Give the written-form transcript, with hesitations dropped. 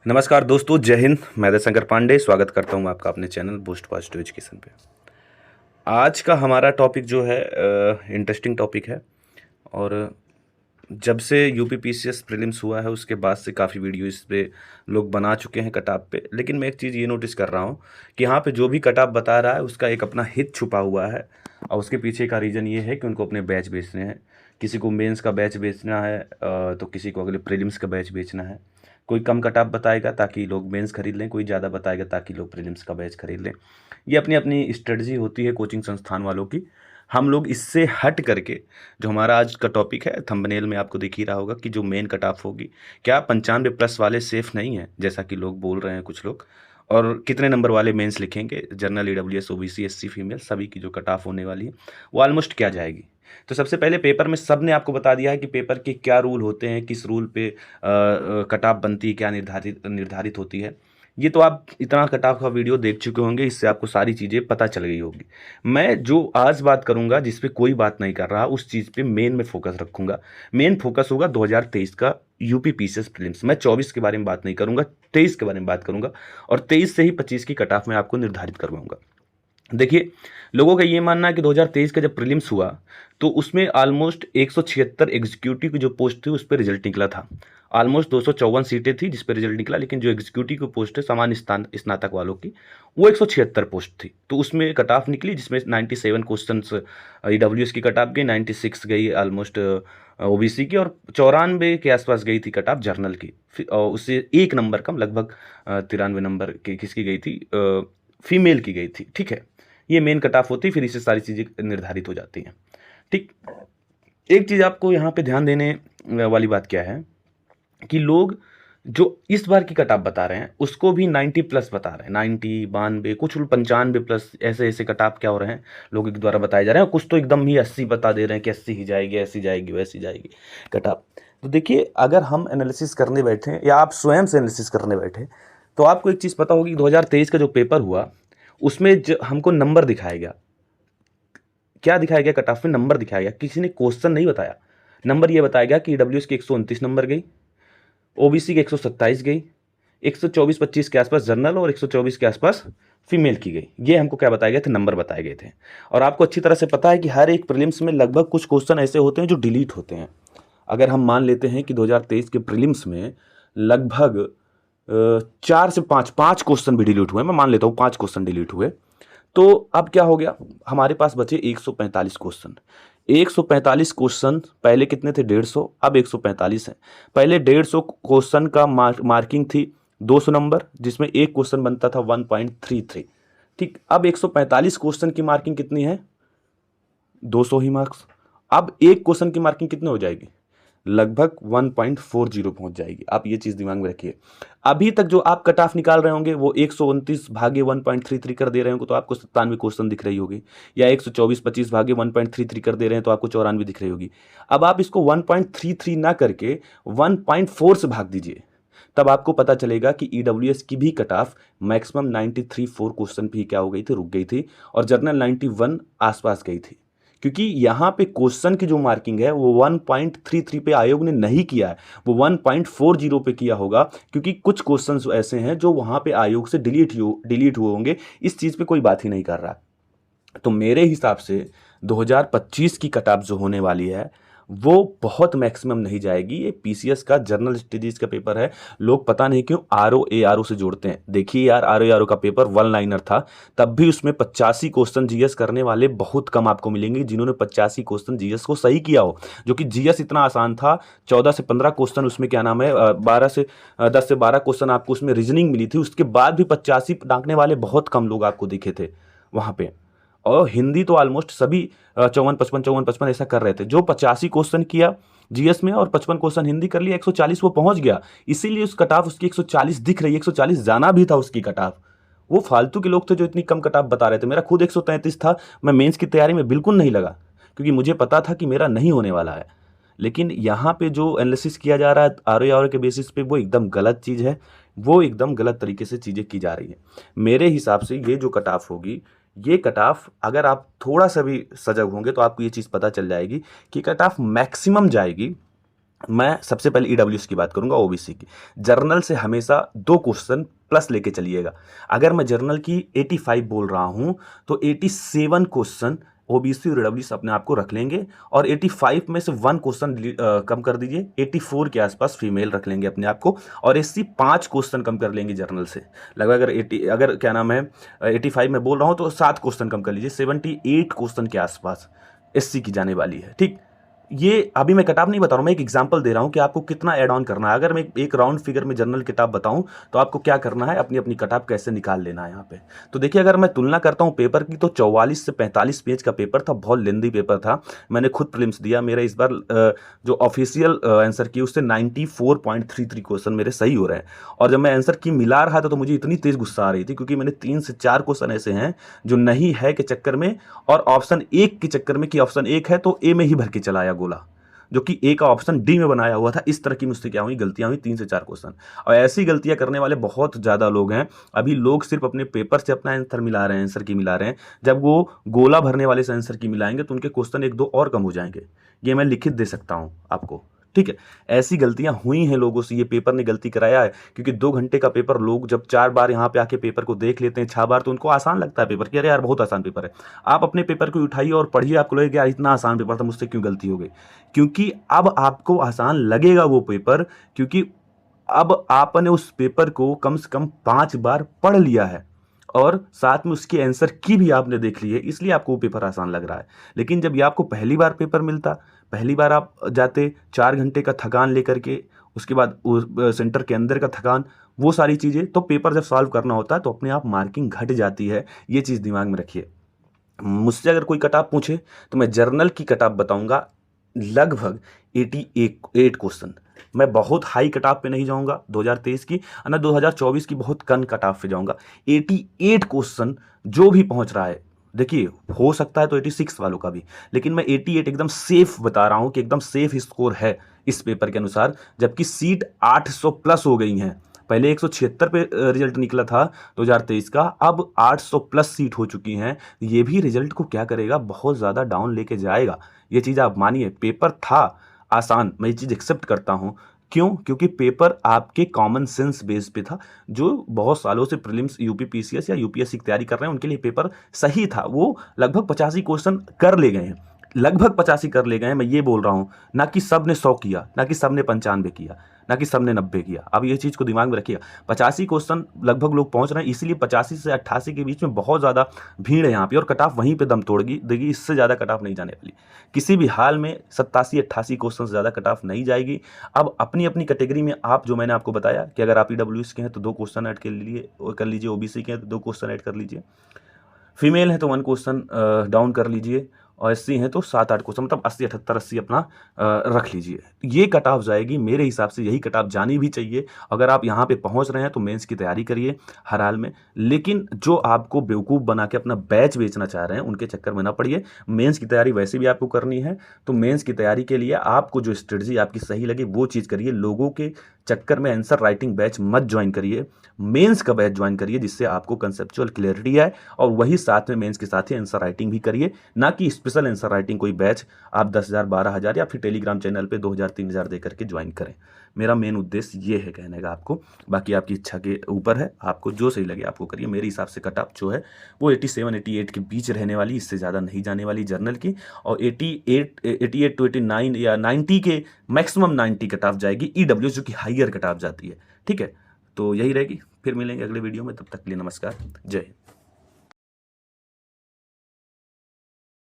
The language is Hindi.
नमस्कार दोस्तों, जय हिंद। मैं दशंकर पांडे स्वागत करता हूं आपका अपने चैनल बूस्ट पॉजिटिव एजुकेशन पे। आज का हमारा टॉपिक जो है इंटरेस्टिंग टॉपिक है। और जब से यूपी पीसीएस प्रीलिम्स हुआ है उसके बाद से काफ़ी वीडियो इस पे लोग बना चुके हैं कट-ऑफ पे। लेकिन मैं एक चीज़ ये नोटिस कर रहा हूँ कि यहाँ पे जो भी कट-ऑफ बता रहा है उसका एक अपना हित छुपा हुआ है। और उसके पीछे का रीज़न ये है कि उनको अपने बैच बेचने हैं। किसी को मेंस का बैच बेचना है, तो किसी को अगले प्रीलिम्स का बैच बेचना है। कोई कम कट-ऑफ बताएगा ताकि लोग मेंस खरीद लें, कोई ज़्यादा बताएगा ताकि लोग प्रीलिम्स का बैच खरीद लें। ये अपनी अपनी स्ट्रेटजी होती है कोचिंग संस्थान वालों की। हम लोग इससे हट करके जो हमारा आज का टॉपिक है, थंबनेल में आपको दिख ही रहा होगा कि जो मेन कट ऑफ होगी, क्या 95 प्लस वाले सेफ नहीं है जैसा कि लोग बोल रहे हैं कुछ लोग। और कितने नंबर वाले मेंस लिखेंगे, general, EWS, OBC, SC, female, सभी की जो कट ऑफ होने वाली है वो ऑलमोस्ट क्या जाएगी। तो सबसे पहले पेपर में सब ने आपको बता दिया है कि पेपर के क्या रूल होते हैं, किस रूल पे कट ऑफ बनती है, क्या निर्धारित निर्धारित होती है। ये तो आप इतना कट ऑफ का वीडियो देख चुके होंगे, इससे आपको सारी चीज़ें पता चल गई होगी। मैं जो आज बात करूंगा जिस पे कोई बात नहीं कर रहा, उस चीज़ पे मेन में फोकस रखूंगा। मेन फोकस होगा 2023 का यूपी पीसीएस प्रीलिम्स। मैं 24 के बारे में बात नहीं करूंगा, 23 के बारे में बात करूंगा। और 23 से ही 25 की कट ऑफ में आपको निर्धारित करवाऊंगा। देखिए, लोगों का ये मानना है कि 2023 का जब प्रीलिम्स हुआ तो उसमें ऑलमोस्ट 176 एग्जीक्यूटिव की जो पोस्ट थी उस पर रिजल्ट निकला था। ऑलमोस्ट 254 सीटें थी जिस पर रिजल्ट निकला, लेकिन जो एग्जीक्यूटिव की पोस्ट है सामान्य स्नातक वालों की, वो 176 पोस्ट थी। तो उसमें कट ऑफ निकली जिसमें 97 क्वेश्चन ईडब्ल्यूएस की कट ऑफ गई, 96 गई ऑलमोस्ट ओबीसी की, और 94 के आसपास गई थी कट ऑफ जर्नल की। और उससे एक नंबर कम, लगभग 93 नंबर की किसकी गई थी, फीमेल की गई थी। ठीक है, ये मेन कट ऑफ होती है, फिर इससे सारी चीज़ें निर्धारित हो जाती हैं। ठीक, एक चीज़ आपको यहाँ पे ध्यान देने वाली बात क्या है कि लोग जो इस बार की कट ऑफ बता रहे हैं उसको भी 90 प्लस बता रहे हैं। 90, 92, कुछ 95 प्लस, ऐसे ऐसे कट ऑफ क्या हो रहे हैं लोगों के द्वारा बताए जा रहे हैं। कुछ तो एकदम ही 80 बता दे रहे हैं कि 80 ही जाएगी, ऐसी जाएगी, वैसी जाएगी कट ऑफ। तो देखिए, अगर हम एनालिसिस करने बैठे या आप स्वयं से एनालिसिस करने बैठे तो आपको एक चीज़ पता होगी कि 2023 का जो पेपर हुआ उसमें हमको नंबर दिखाया गया। क्या दिखाया गया? कट ऑफ में नंबर दिखाया गया, किसी ने क्वेश्चन नहीं बताया। नंबर ये बताया गया कि ईडब्ल्यूएस की 129 नंबर गई, ओबीसी की 127 गई, 124-25 के आसपास जनरल और 124 के आसपास फीमेल की गई। ये हमको क्या बताया गया थे? नंबर बताए गए थे। और आपको अच्छी तरह से पता है कि हर एक प्रीलिम्स में लगभग कुछ क्वेश्चन ऐसे होते हैं जो डिलीट होते हैं। अगर हम मान लेते हैं कि 2023 के प्रीलिम्स में लगभग 4 से 5 क्वेश्चन भी डिलीट हुए, मैं मान लेता हूँ 5 क्वेश्चन डिलीट हुए, तो अब क्या हो गया? हमारे पास बचे 145 क्वेश्चन। 145 क्वेश्चन, पहले कितने थे? 150, अब 145 हैं। पहले 150 क्वेश्चन का मार्किंग थी 200 नंबर, जिसमें एक क्वेश्चन बनता था 1.33। ठीक, अब 145 क्वेश्चन की मार्किंग कितनी है? 200 ही मार्क्स। अब एक क्वेश्चन की मार्किंग कितने हो जाएगी? लगभग 1.40 पहुंच जाएगी। आप ये चीज दिमाग में रखिए। अभी तक जो आप कट ऑफ निकाल रहे होंगे वो 129 भागे 1.33 कर दे रहे होंगे तो आपको 97 क्वेश्चन दिख रही होगी, या 124-25 भागे 1.33 कर दे रहे हैं तो आपको 94 दिख रही होगी। अब आप इसको 1.33 ना करके 1.4 से भाग दीजिए, तब आपको पता चलेगा कि ईडब्ल्यूएस की भी कट ऑफ मैक्सिमम 93-4 क्वेश्चन भी क्या हो गई थी? रुक गई थी। और जर्नल 91 आसपास गई थी, क्योंकि यहाँ पे क्वेश्चन की जो मार्किंग है वो 1.33 पे आयोग ने नहीं किया है, वो 1.40 पे किया होगा, क्योंकि कुछ क्वेश्चंस ऐसे हैं जो वहाँ पे आयोग से डिलीट हुए होंगे। इस चीज़ पे कोई बात ही नहीं कर रहा। तो मेरे हिसाब से 2025 की कट ऑफ जो होने वाली है वो बहुत मैक्सिमम नहीं जाएगी। ये पीसीएस का जर्नल स्टडीज का पेपर है। लोग पता नहीं क्यों आरओ एआरओ से जोड़ते हैं। देखिए यार, आरओ एआरओ का पेपर 1 लाइनर था, तब भी उसमें 85 क्वेश्चन जीएस करने वाले बहुत कम आपको मिलेंगे जिन्होंने 85 क्वेश्चन जीएस को सही किया हो। जो कि जीएस इतना आसान था, 14 से 15 क्वेश्चन उसमें क्या नाम है, 10 से 12 क्वेश्चन आपको उसमें रीजनिंग मिली थी। उसके बाद भी 85 डांकने वाले बहुत कम लोग आपको दिखे थे वहाँ पे। और हिंदी तो ऑलमोस्ट सभी 54-55 ऐसा कर रहे थे। जो 85 क्वेश्चन किया जीएस में और 55 क्वेश्चन हिंदी कर लिया, 140 वो पहुंच गया। इसीलिए उस कट ऑफ उसकी 140 दिख रही है। 140 जाना भी था उसकी कट ऑफ। वो फालतू के लोग थे जो इतनी कम कट ऑफ बता रहे थे। मेरा खुद 133 था। मैं मेंस की तैयारी में बिल्कुल नहीं लगा, क्योंकि मुझे पता था कि मेरा नहीं होने वाला है। लेकिन यहाँ पे जो एनालिसिस किया जा रहा है आरओ के बेसिस पे, वो एकदम गलत चीज़ है। वो एकदम गलत तरीके से चीज़ें की जा रही है। मेरे हिसाब से ये जो कट ऑफ होगी, ये कट ऑफ अगर आप थोड़ा सा भी सजग होंगे तो आपको ये चीज़ पता चल जाएगी कि कट ऑफ मैक्सिमम जाएगी मैं सबसे पहले ईडब्ल्यूएस की बात करूंगा, ओबीसी की। जर्नल से हमेशा 2 क्वेश्चन प्लस लेके चलिएगा। अगर मैं जर्नल की 85 बोल रहा हूं तो 87 क्वेश्चन ओबीसी और ईडब्ल्यूएस अपने आप को रख लेंगे, और 85 में से 1 क्वेश्चन कम कर दीजिए, 84 के आसपास फीमेल रख लेंगे अपने आप को, और एससी 5 क्वेश्चन कम कर लेंगे जर्नल से। लगभग अगर क्या नाम है 85 में बोल रहा हूं तो 7 क्वेश्चन कम कर लीजिए, 78 क्वेश्चन के आसपास एससी की जाने वाली है। ठीक, ये अभी मैं किताब नहीं बता रहा हूं, मैं एक एग्जांपल दे रहा हूं कि आपको कितना ऐड ऑन करना है। अगर मैं एक राउंड फिगर में जनरल किताब बताऊं तो आपको क्या करना है, अपनी अपनी किताब कैसे निकाल लेना है यहाँ पे। तो देखिए, अगर मैं तुलना करता हूं पेपर की, तो 44 से 45 पेज का पेपर था, बहुत लेंदी पेपर था। मैंने खुद प्रीलिम्स दिया, मेरा इस बार जो ऑफिशियल आंसर की उससे 94.33 क्वेश्चन मेरे सही हो रहे हैं। और जब मैं आंसर की मिला रहा था तो मुझे इतनी तेज गुस्सा आ रही थी, क्योंकि मैंने 3 से 4 क्वेश्चन ऐसे हैं जो नहीं है के चक्कर में, और ऑप्शन 1 के चक्कर में, कि ऑप्शन 1 है तो ए में ही भर के चलाया गोला, जो कि ए का ऑप्शन डी में बनाया हुआ था। इस तरह की मुझसे क्या हुई, गलतियां हुई 3 से 4 क्वेश्चन। और ऐसी गलतियां करने वाले बहुत ज़्यादा लोग हैं। अभी लोग सिर्फ अपने पेपर से अपना आंसर मिला रहे हैं, आंसर की मिला रहे हैं। जब वो गोला भरने वाले से आंसर की मिलाएंगे तो उनके क्वेश्चन 1-2 और कम हो जाएंगे। ये मैं लिखित दे सकता हूँ आपको। ठीक है, ऐसी गलतियां हुई हैं लोगों से, ये पेपर ने गलती कराया है। क्योंकि 2 घंटे का पेपर लोग जब 4 बार यहाँ पे आके पेपर को देख लेते हैं, 6 बार, तो उनको आसान लगता है पेपर कि अरे यार बहुत आसान पेपर है। आप अपने पेपर को उठाइए और पढ़िए, आपको लगेगा यार इतना आसान पेपर था, मुझसे क्यों गलती हो गई। क्योंकि अब आपको आसान लगेगा वो पेपर, क्योंकि अब आपने उस पेपर को कम से कम 5 बार पढ़ लिया है, और साथ में उसके आंसर की भी आपने देख ली है, इसलिए आपको वो पेपर आसान लग रहा है। लेकिन जब ये आपको पहली बार पेपर मिलता, पहली बार आप जाते 4 घंटे का थकान लेकर के, उसके बाद सेंटर के अंदर का थकान, वो सारी चीज़ें, तो पेपर जब सॉल्व करना होता है तो अपने आप मार्किंग घट जाती है। ये चीज़ दिमाग में रखिए। मुझसे अगर कोई कट ऑफ पूछे तो मैं जर्नल की कट ऑफ बताऊंगा, लगभग 88 क्वेश्चन। मैं बहुत हाई कट ऑफ पे नहीं जाऊंगा 2023 की, ना 2024 की बहुत कम कट ऑफ पे जाऊंगा। 88 क्वेश्चन जो भी पहुंच रहा है, देखिए हो सकता है तो 86 वालों का भी, लेकिन मैं 88 एकदम सेफ बता रहा हूं कि एकदम सेफ स्कोर है इस पेपर के अनुसार। जबकि सीट 800 प्लस हो गई हैं। पहले 176 पे रिजल्ट निकला था 2023 का, अब 800 प्लस सीट हो चुकी हैं। ये भी रिजल्ट को क्या करेगा, बहुत ज़्यादा डाउन लेके जाएगा। ये चीज़ आप मानिए। पेपर था आसान, मैं ये चीज़ एक्सेप्ट करता हूँ। क्यों? क्योंकि पेपर आपके कॉमन सेंस बेस पे था। जो बहुत सालों से प्रीलिम्स यूपी पीसीएस या यूपीएससी की तैयारी कर रहे हैं उनके लिए पेपर सही था। वो लगभग 85 क्वेश्चन कर ले गए हैं, लगभग 85 कर ले गए हैं, मैं ये बोल रहा हूँ। ना कि सब ने 100 किया, ना कि सब ने 95 किया, ना कि सब ने 90 किया। अब ये चीज़ को दिमाग में रखिएगा। 85 क्वेश्चन लगभग लोग पहुंच रहे हैं, इसीलिए 85 से 88 के बीच में बहुत ज़्यादा भीड़ है यहाँ पे, और कट ऑफ वहीं पे दम तोड़गी देगी। इससे ज़्यादा कट ऑफ नहीं जाने वाली किसी भी हाल में। 87-88 क्वेश्चन से ज़्यादा कट ऑफ नहीं जाएगी। अब अपनी अपनी कैटेगरी में आप, जो मैंने आपको बताया कि अगर आप ईडब्ल्यूएस के हैं तो 2 क्वेश्चन ऐड कर लीजिए, ओबीसी के हैं तो 2 क्वेश्चन ऐड कर लीजिए, फीमेल है तो 1 क्वेश्चन डाउन कर लीजिए, और एससी हैं तो 7-8 क्वेश्चन, मतलब 80, 78, 80 अपना रख लीजिए। ये कट ऑफ जाएगी मेरे हिसाब से, यही कट ऑफ जानी भी चाहिए। अगर आप यहाँ पे पहुँच रहे हैं तो मेंस की तैयारी करिए हर हाल में। लेकिन जो आपको बेवकूफ़ बना के अपना बैच बेचना चाह रहे हैं उनके चक्कर में ना पड़िए। मेंस की तैयारी वैसे भी आपको करनी है, तो मेंस की तैयारी के लिए आपको जो स्ट्रेटजी आपकी सही लगे वो चीज़ करिए। लोगों के चक्कर में आंसर राइटिंग बैच मत ज्वाइन करिए, मेंस का बैच ज्वाइन करिए, जिससे आपको कंसेप्चुअल क्लियरिटी है, और वही साथ में मेंस के साथ ही आंसर राइटिंग भी करिए। ना कि स्पेशल आंसर राइटिंग कोई बैच आप 10,000, 12,000 या फिर टेलीग्राम चैनल पे 2,000, 3,000 दे करके ज्वाइन करें। मेरा मेन उद्देश्य ये है कहने का आपको। बाकी आपकी इच्छा के ऊपर है, आपको जो सही लगे आपको करिए। मेरे हिसाब से कट ऑफ जो है वो 87, 88 के बीच रहने वाली, इससे ज़्यादा नहीं जाने वाली जर्नल की। और 88 टू 89 या 90 के मैक्सिमम 90 कट ऑफ जाएगी ईडब्ल्यू, जो कि हाइयर कट ऑफ जाती है। ठीक है, तो यही रहेगी। फिर मिलेंगे अगले वीडियो में, तब तक के लिए नमस्कार, जय हिंद।